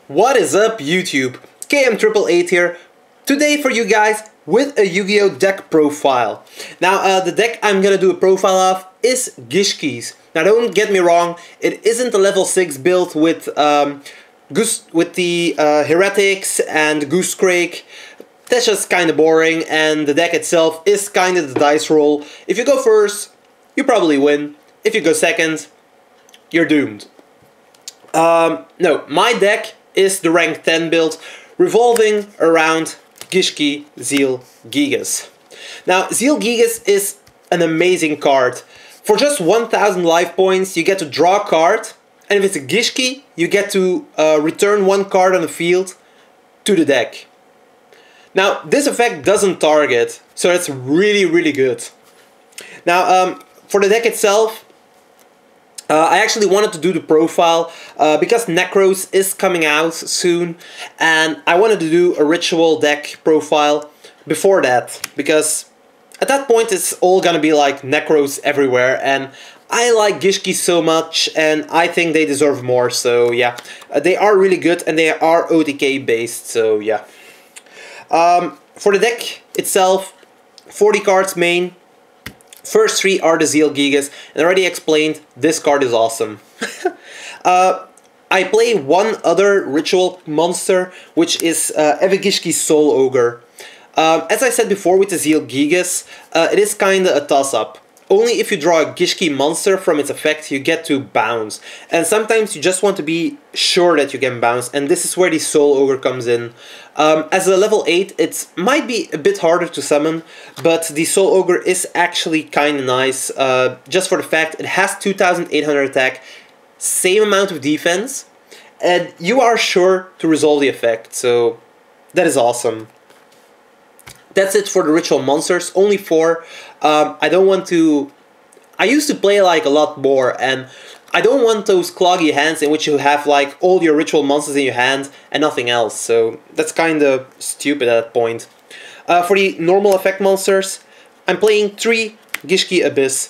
What is up, YouTube? KM888 here, today for you guys with a Yu-Gi-Oh! Deck profile. Now, the deck I'm gonna do a profile of is Gishki's. Now, don't get me wrong, it isn't a level 6 build with the Heretics and Goose Crake. That's just kinda boring, and the deck itself is kinda the dice roll. If you go first, you probably win. If you go second, you're doomed. No, my deck is the rank 10 build, revolving around Gishki Zeal Gigas. Now, Zeal Gigas is an amazing card. For just 1000 life points, you get to draw a card, and if it's a Gishki, you get to return one card on the field to the deck. Now, this effect doesn't target, so it's really good. Now, for the deck itself, I actually wanted to do the profile because Necros is coming out soon, and I wanted to do a ritual deck profile before that, because at that point it's all gonna be like Necros everywhere, and I like Gishki so much, and I think they deserve more, so yeah. They are really good, and they are OTK based, so yeah. For the deck itself, 40 cards main. First 3 are the Zeal Gigas, and I already explained, this card is awesome. I play one other ritual monster, which is Gishki's Soul Ogre. As I said before with the Zeal Gigas, it is kinda a toss-up. Only if you draw a Gishki monster from its effect, you get to bounce. And sometimes you just want to be sure that you can bounce, and this is where the Soul Ogre comes in. As a level 8, it might be a bit harder to summon, but the Soul Ogre is actually kinda nice, just for the fact it has 2800 attack, same amount of defense, and you are sure to resolve the effect, so that is awesome. That's it for the ritual monsters, only 4. I don't want to... I used to play like a lot more, and I don't want those cloggy hands in which you have like all your ritual monsters in your hand and nothing else, so that's kinda stupid at that point. For the normal effect monsters, I'm playing 3 Gishki Abyss.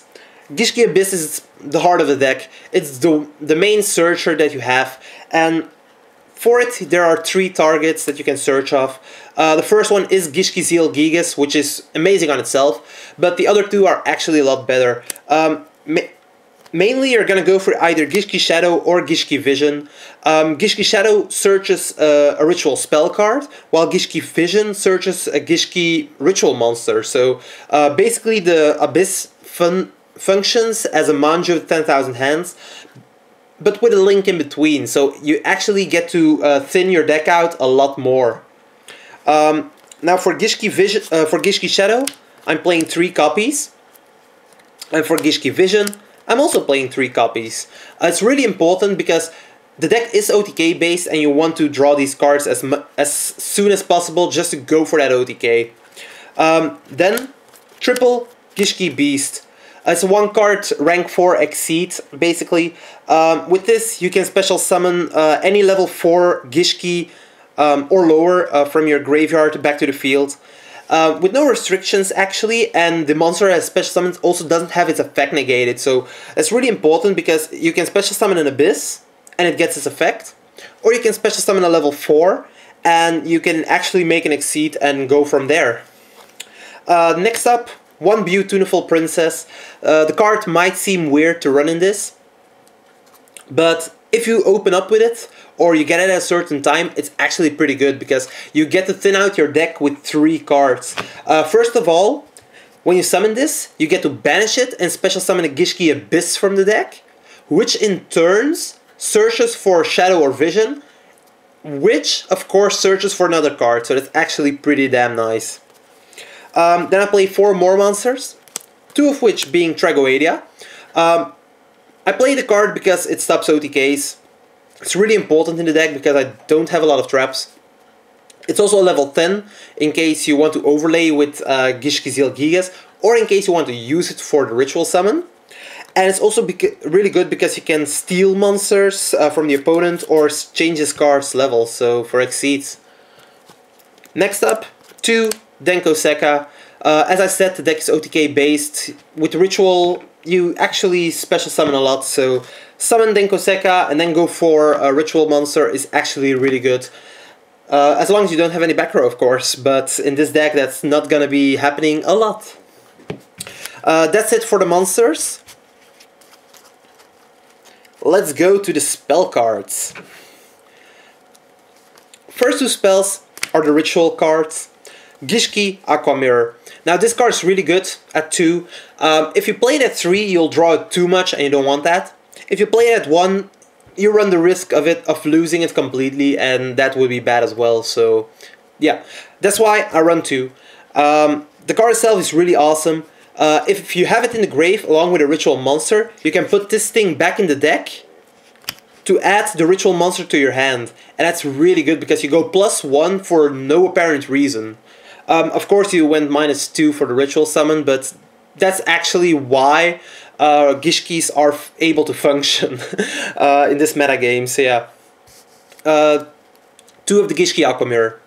Gishki Abyss is the heart of the deck. It's the main searcher that you have, and for it, there are 3 targets that you can search off. The first one is Gishki Zeal Gigas, which is amazing on itself, but the other 2 are actually a lot better. Mainly, you're gonna go for either Gishki Shadow or Gishki Vision. Gishki Shadow searches a ritual spell card, while Gishki Vision searches a Gishki ritual monster. So basically, the Abyss functions as a Manju with 10,000 hands, but with a link in between, so you actually get to thin your deck out a lot more. Now for Gishki Shadow, I'm playing 3 copies, and for Gishki Vision, I'm also playing 3 copies. It's really important because the deck is OTK based, and you want to draw these cards as soon as possible just to go for that OTK. Then triple Gishki Beast. It's a 1 card rank 4 exceed, basically. With this, you can special summon any level 4 Gishki or lower from your graveyard back to the field. With no restrictions, actually, and the monster as special summons also doesn't have its effect negated, so that's really important because you can special summon an Abyss, and it gets its effect, or you can special summon a level 4, and you can actually make an exceed and go from there. Next up, 1 Beautiful Princess. The card might seem weird to run in this, but if you open up with it, or you get it at a certain time, it's actually pretty good, because you get to thin out your deck with 3 cards. First of all, when you summon this, you get to banish it and special summon a Gishki Abyss from the deck, which in turns searches for Shadow or Vision, which of course searches for another card, so that's actually pretty damn nice. Then I play 4 more monsters, 2 of which being Tragoedia. I play the card because it stops OTKs. It's really important in the deck because I don't have a lot of traps. It's also a level 10 in case you want to overlay with Gishki Zeal Gigas, or in case you want to use it for the ritual summon. And it's also really good because you can steal monsters from the opponent or change his card's level, so for exceeds. Next up, 2 Denko Sekka. As I said, the deck is OTK based. With Ritual, you actually special summon a lot, so summon Denkoseka and then go for a ritual monster is actually really good. As long as you don't have any back row, of course, but in this deck that's not gonna be happening a lot. That's it for the monsters. Let's go to the spell cards. First two spells are the ritual cards. Gishki, Aqua Mirror. Now this card is really good at 2. If you play it at 3, you'll draw it too much and you don't want that. If you play it at 1, you run the risk of losing it completely, and that would be bad as well. So yeah, that's why I run 2. The card itself is really awesome. If you have it in the grave along with a ritual monster, you can put this thing back in the deck to add the ritual monster to your hand. And that's really good because you go +1 for no apparent reason. Of course you went -2 for the ritual summon, but that's actually why Gishkis are able to function in this metagame. So yeah, 2 of the Gishki Aqua Mirror.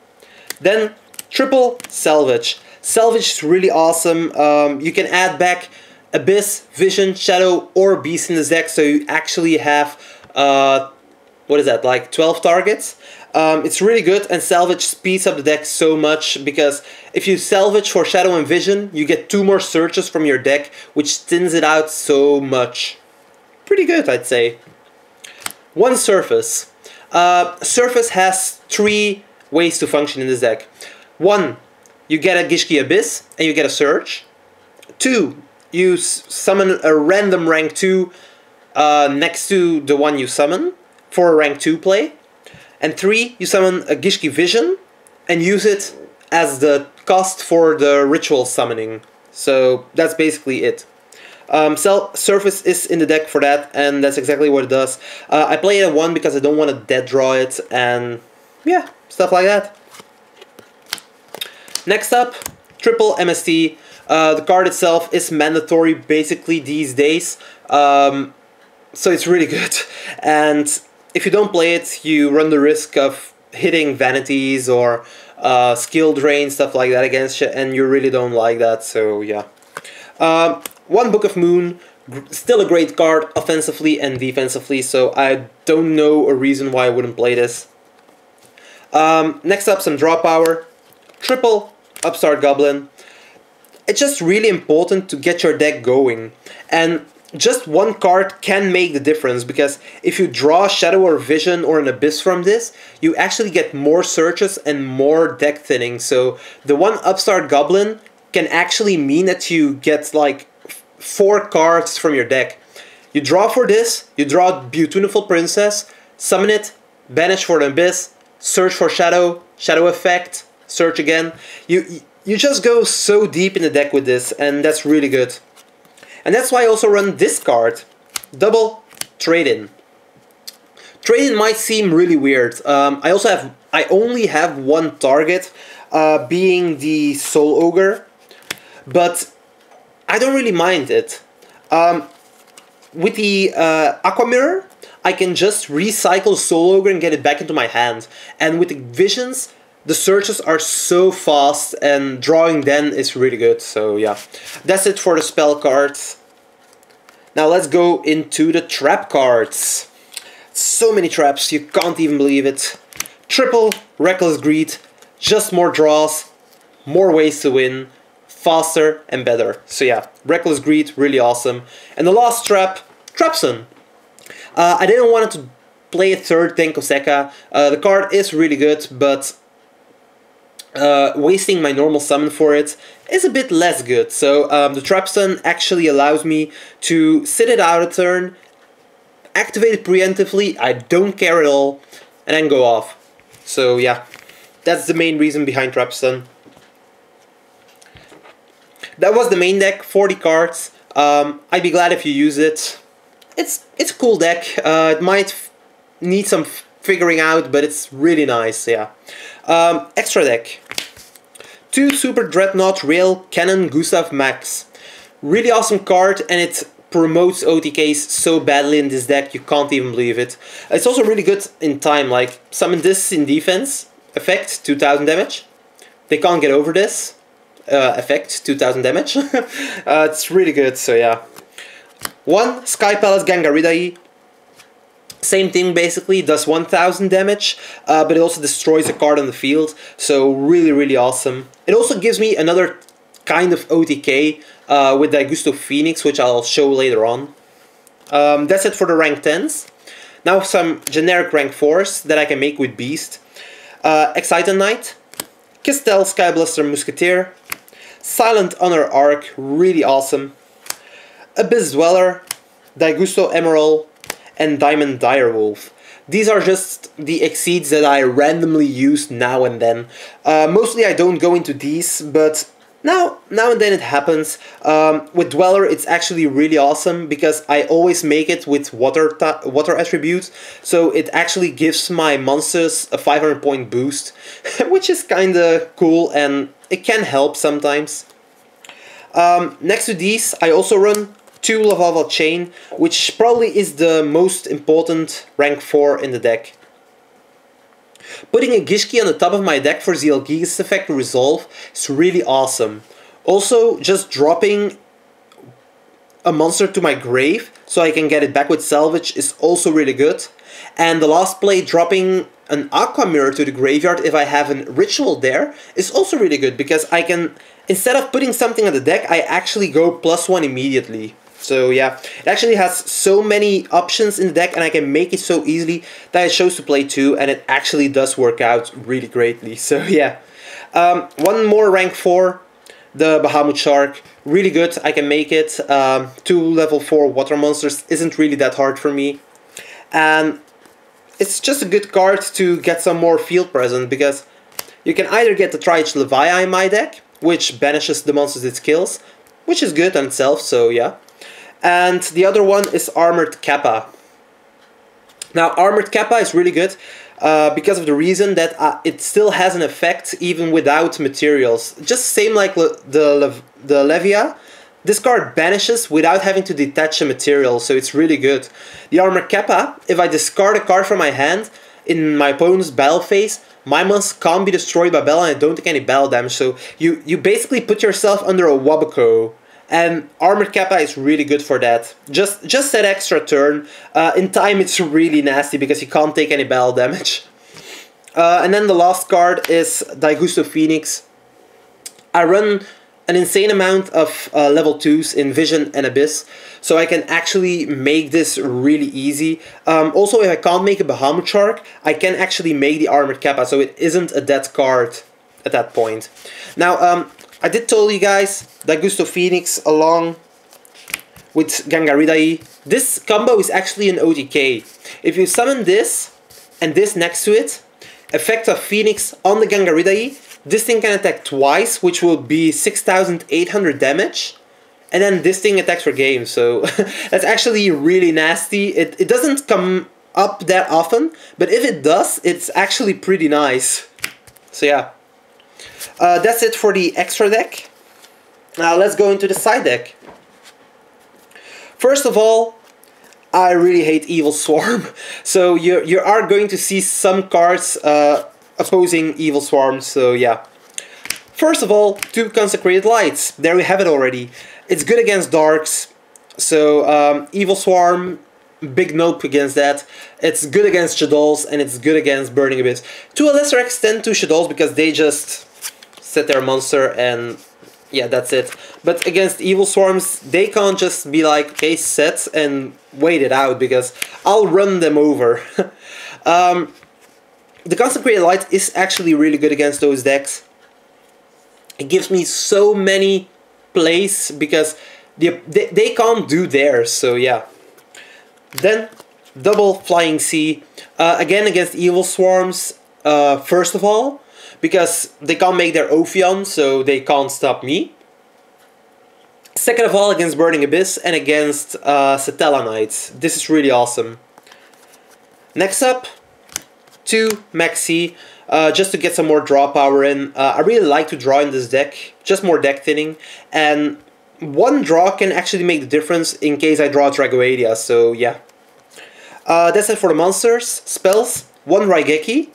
Then triple Salvage. Salvage is really awesome. You can add back Abyss, Vision, Shadow, or Beast in this deck, so you actually have what is that, like 12 targets? It's really good, and Salvage speeds up the deck so much, because if you Salvage for Shadow and Vision, you get 2 more searches from your deck, which thins it out so much. Pretty good, I'd say. One Surface. Surface has 3 ways to function in this deck. 1, you get a Gishki Abyss, and you get a Surge. 2, you summon a random rank 2 next to the one you summon for a rank 2 play. And 3, you summon a Gishki Vision and use it as the cost for the ritual summoning. So that's basically it. Surface is in the deck for that, and that's exactly what it does. I play it at 1 because I don't want to dead draw it, and yeah, stuff like that. Next up, triple MST. The card itself is mandatory basically these days, so it's really good. And if you don't play it, you run the risk of hitting vanities or skill drain, stuff like that against you, and you really don't like that, so yeah. One Book of Moon, still a great card offensively and defensively, so I don't know a reason why I wouldn't play this. Next up, some draw power. Triple Upstart Goblin. It's just really important to get your deck going, and just one card can make the difference, because if you draw Shadow or Vision or an Abyss from this, you actually get more searches and more deck thinning. So the one Upstart Goblin can actually mean that you get like 4 cards from your deck. You draw for this, you draw Beautiful Princess, summon it, banish for an Abyss, search for Shadow, Shadow effect, search again. You just go so deep in the deck with this, and that's really good. And that's why I also run this card, double Trade-In. Trade-In might seem really weird. I only have 1 target, being the Soul Ogre, but I don't really mind it. With the Aqua Mirror, I can just recycle Soul Ogre and get it back into my hand. And with the Visions, the searches are so fast, and drawing then is really good, so yeah. That's it for the spell cards. Now let's go into the trap cards. So many traps, you can't even believe it. Triple Reckless Greed, just more draws, more ways to win, faster and better. So yeah, Reckless Greed, really awesome. And the last trap, Trapson. I didn't want to play a third Denkoseka. The card is really good, but wasting my normal summon for it is a bit less good. So the Trapson actually allows me to sit it out a turn, activate it preemptively, I don't care at all, and then go off. So yeah, that's the main reason behind Trapson. That was the main deck, 40 cards. I'd be glad if you use it. It's a cool deck. It might need some figuring out, but it's really nice, yeah. Extra deck. 2 Super Dreadnought Rail Cannon Gustav Max. Really awesome card, and it promotes OTKs so badly in this deck, you can't even believe it. It's also really good in time, like summon this in defense, effect 2000 damage. They can't get over this, effect 2000 damage. It's really good, so yeah. 1 Sky Palace Gangaridai. Same thing basically, does 1000 damage, but it also destroys a card on the field, so really, really awesome. It also gives me another kind of OTK with Daigusto Phoenix, which I'll show later on. That's it for the rank 10s. Now some generic rank 4s that I can make with Beast. Exciton Knight, Kistel Skybluster Musketeer, Silent Honor Arc, really awesome, Abyss Dweller, Daigusto Emerald, and Diamond Direwolf. These are just the exceeds that I randomly use now and then. Mostly I don't go into these, but now and then it happens. With Dweller it's actually really awesome because I always make it with water attributes, so it actually gives my monsters a 500 point boost, which is kinda cool and it can help sometimes. Next to these I also run 2 Lava Chain, which probably is the most important rank 4 in the deck. Putting a Gishki on the top of my deck for Zeal Gigas effect Resolve is really awesome. Also, just dropping a monster to my grave so I can get it back with Salvage is also really good. And the last play, dropping an Aqua Mirror to the graveyard if I have a ritual there, is also really good because I can, instead of putting something on the deck, I actually go +1 immediately. So yeah, it actually has so many options in the deck and I can make it so easily that I chose to play 2 and it actually does work out really greatly. So yeah, one more rank 4, the Bahamut Shark, really good, I can make it. 2 level 4 water monsters isn't really that hard for me. And it's just a good card to get some more field presence because you can either get the Triage Leviathan in my deck, which banishes the monsters it kills, which is good on itself, so yeah. And the other one is Armored Kappa. Now, Armored Kappa is really good because of the reason that it still has an effect even without materials. Just same like the Levia, this card banishes without having to detach a material, so it's really good. The Armored Kappa, if I discard a card from my hand in my opponent's battle phase, my monster can't be destroyed by battle and I don't take any battle damage, so you basically put yourself under a Wabako. And Armored Kappa is really good for that. Just that extra turn. In time it's really nasty because you can't take any battle damage. And then the last card is Daigusto Phoenix. I run an insane amount of level 2s in Vision and Abyss, so I can actually make this really easy. Also, if I can't make a Bahamut Shark, I can actually make the Armored Kappa, so it isn't a dead card at that point. Now, I did tell you guys, Daigusto Phoenix along with Gangaridai. This combo is actually an OTK. If you summon this and this next to it, effect of Phoenix on the Gangaridai, this thing can attack twice, which will be 6,800 damage. And then this thing attacks for game, so that's actually really nasty. It doesn't come up that often, but if it does, it's actually pretty nice. So yeah. That's it for the extra deck. Now let's go into the side deck. First of all, I really hate Evil Swarm. So you are going to see some cards opposing Evil Swarm, so yeah. First of all, 2 Consecrated Lights. There we have it already. It's good against Darks. So Evil Swarm, big nope against that. It's good against Shadows and it's good against Burning Abyss. To a lesser extent to Shadows because they just set their monster and yeah, that's it. But against Evil Swarms, they can't just be like, okay, set and wait it out because I'll run them over. The Consecrated Light is actually really good against those decks. It gives me so many plays because they can't do theirs, so yeah. Then, double Flying Sea. Again against Evil Swarms, first of all, because they can't make their Ophion, so they can't stop me. Second of all, against Burning Abyss and against Satella Knights. This is really awesome. Next up, 2 Maxi, just to get some more draw power in. I really like to draw in this deck, just more deck thinning, and 1 draw can actually make the difference in case I draw Dragoadia, so yeah. That's it for the monsters. Spells, 1 Raigeki.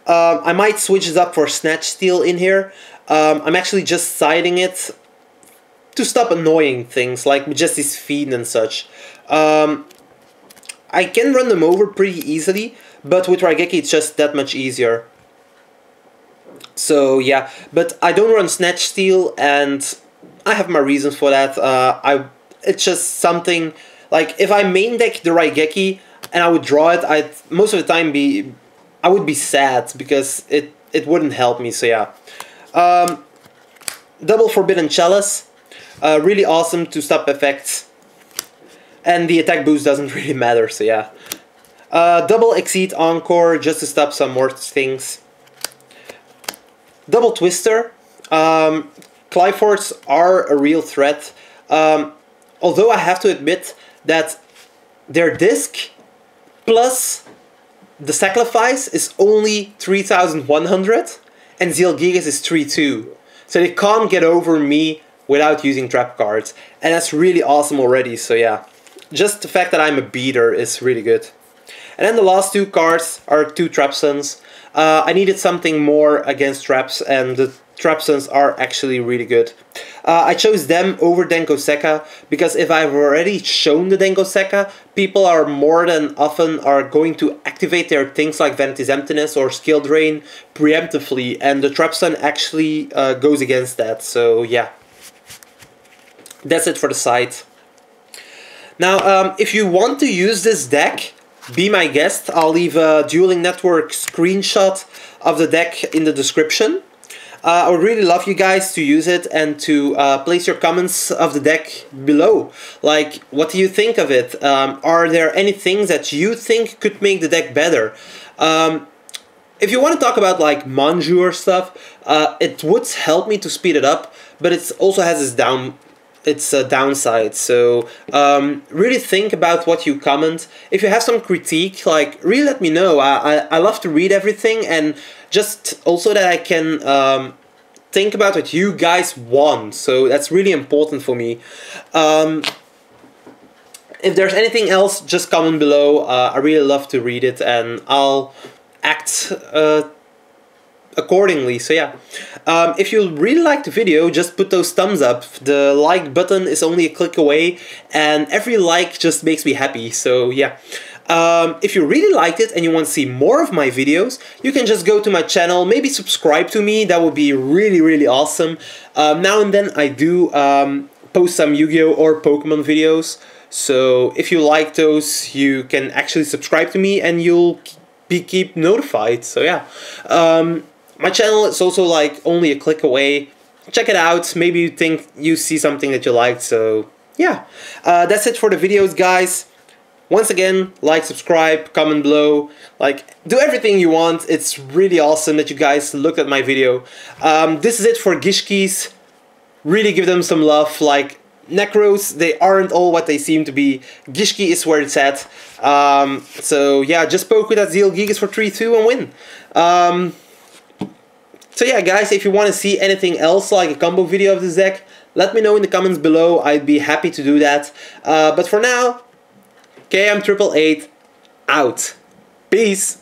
I might switch it up for Snatch Steal in here. I'm actually just siding it to stop annoying things like Majesty's Fiend and such. I I can run them over pretty easily, but with Raigeki it's just that much easier. So yeah, but I don't run Snatch Steal, and I have my reasons for that. It's just something, like, if I main deck the Raigeki and I would draw it, I'd most of the time I would be sad because it wouldn't help me, so yeah. Double Forbidden Chalice, really awesome to stop effects. And the attack boost doesn't really matter, so yeah. Double Exceed Encore, just to stop some more things. Double Twister. Cliforts are a real threat. Although I have to admit that their disc plus the sacrifice is only 3,100 and Zeal Gigas is 3,2. So they can't get over me without using trap cards. And that's really awesome already, so yeah. Just the fact that I'm a beater is really good. And then the last two cards are two Trap Suns. I needed something more against traps, and the Trap Suns are actually really good. I chose them over Denko Sekka because if I've already shown the Denko Sekka, people are more than often are going to activate their things like Vanity's Emptiness or Skill Drain preemptively, and the Trap Sun actually goes against that, so yeah. That's it for the site. Now, if you want to use this deck, be my guest. I'll leave a Dueling Network screenshot of the deck in the description. I would really love you guys to use it and to place your comments of the deck below. Like, what do you think of it? Are there any things that you think could make the deck better? If you want to talk about like Manju or stuff, it would help me to speed it up, but it also has its downside, so really think about what you comment. If you have some critique, like, really let me know. I love to read everything, and just also that I can think about what you guys want, so that's really important for me. If there's anything else, just comment below. I really love to read it, and I'll act accordingly, so yeah. If you really liked the video, just put those thumbs up. The like button is only a click away, and every like just makes me happy, so yeah. If you really liked it and you want to see more of my videos, you can just go to my channel, maybe subscribe to me. That would be really, really awesome. Now and then I do post some Yu-Gi-Oh! Or Pokemon videos, so if you like those, you can actually subscribe to me and you'll keep notified, so yeah. My channel is also like only a click away. Check it out. Maybe you think you see something that you liked, so yeah. That's it for the videos, guys. Once again, like, subscribe, comment below, like, do everything you want. It's really awesome that you guys looked at my video. This is it for Gishkis. Really give them some love. Like, Necros, they aren't all what they seem to be. Gishki is where it's at. So yeah, just poke with that Zeal Gigas for 3-2 and win. So yeah, guys, if you want to see anything else, like a combo video of this deck, let me know in the comments below. I'd be happy to do that. But for now, KM888 out. Peace.